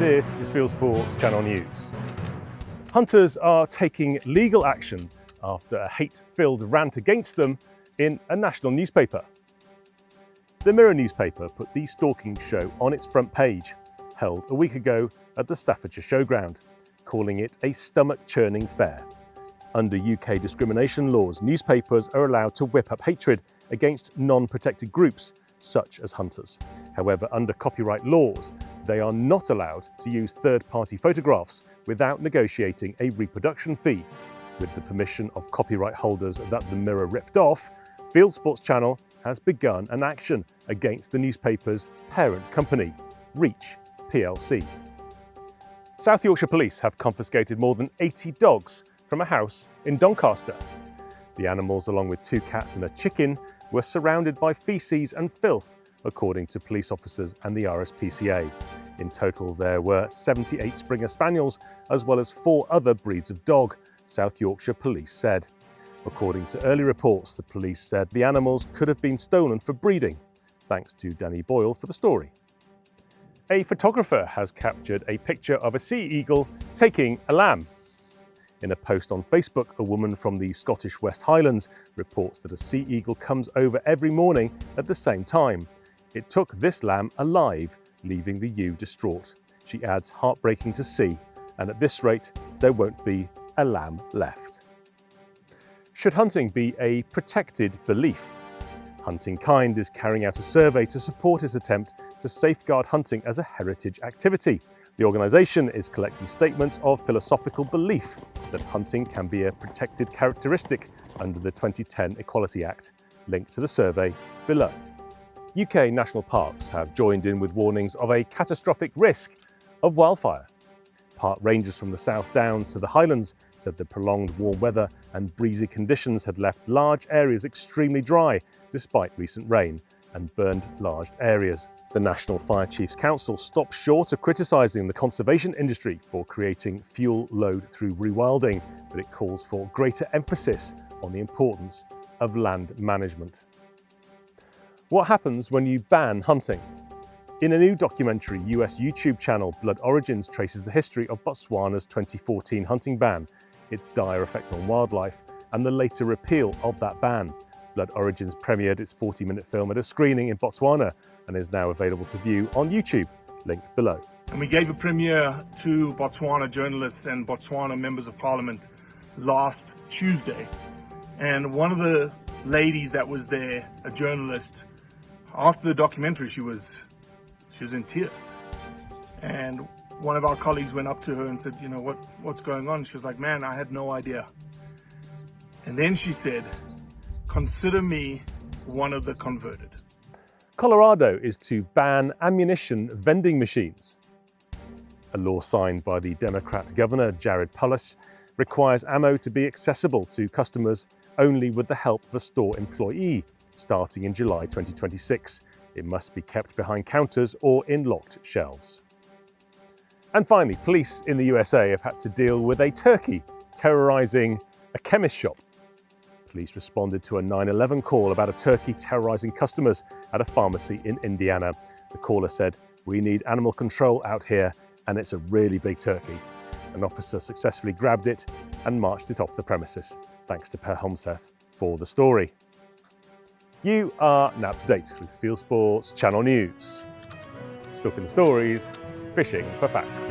This is Fieldsports Channel News. Hunters are taking legal action after a hate-filled rant against them in a national newspaper. The Mirror newspaper put the stalking show on its front page, held a week ago at the Staffordshire Showground, calling it a stomach-churning fare. Under UK discrimination laws, newspapers are allowed to whip up hatred against non-protected groups, such as hunters. However, under copyright laws, they are not allowed to use third-party photographs without negotiating a reproduction fee. With the permission of copyright holders that the Mirror ripped off, Fieldsports Channel has begun an action against the newspaper's parent company, Reach plc. South Yorkshire Police have confiscated more than 80 dogs from a house in Doncaster. The animals, along with 2 cats and a chicken, were surrounded by feces and filth, according to police officers and the RSPCA. In total, there were 78 Springer Spaniels, as well as 4 other breeds of dog, South Yorkshire Police said. According to early reports, the police said the animals could have been stolen for breeding. Thanks to Danny Boyle for the story. A photographer has captured a picture of a sea eagle taking a lamb. In a post on Facebook, a woman from the Scottish West Highlands reports that a sea eagle comes over every morning at the same time. It took this lamb alive, leaving the ewe distraught. She adds, heartbreaking to see, and at this rate, there won't be a lamb left. Should hunting be a protected belief? HuntingKind is carrying out a survey to support its attempt to safeguard hunting as a heritage activity. The organisation is collecting statements of philosophical belief that hunting can be a protected characteristic under the 2010 Equality Act. Link to the survey below. UK national parks have joined in with warnings of a catastrophic risk of wildfire. Park rangers from the South Downs to the Highlands said the prolonged warm weather and breezy conditions had left large areas extremely dry despite recent rain and burned large areas. The National Fire Chiefs Council stopped short of criticising the conservation industry for creating fuel load through rewilding, but it calls for greater emphasis on the importance of land management. What happens when you ban hunting? In a new documentary, US YouTube channel Blood Origins traces the history of Botswana's 2014 hunting ban, its dire effect on wildlife, and the later repeal of that ban. Blood Origins premiered its 40-minute film at a screening in Botswana and is now available to view on YouTube, linked below. And we gave a premiere to Botswana journalists and Botswana members of parliament last Tuesday. And one of the ladies that was there, a journalist, after the documentary, she was in tears. And one of our colleagues went up to her and said, you know, what's going on? She was like, man, I had no idea. And then she said, consider me one of the converted. Colorado is to ban ammunition vending machines. A law signed by the Democrat Governor Jared Polis requires ammo to be accessible to customers only with the help of a store employee, starting in July 2026. It must be kept behind counters or in locked shelves. And finally, police in the USA have had to deal with a turkey terrorizing a chemist shop. Police responded to a 911 call about a turkey terrorizing customers at a pharmacy in Indiana. The caller said, "We need animal control out here, and it's a really big turkey." An officer successfully grabbed it and marched it off the premises. Thanks to Per Holmseth for the story. You are now up to date with Fieldsports Channel News. Stuck in the stories, fishing for facts.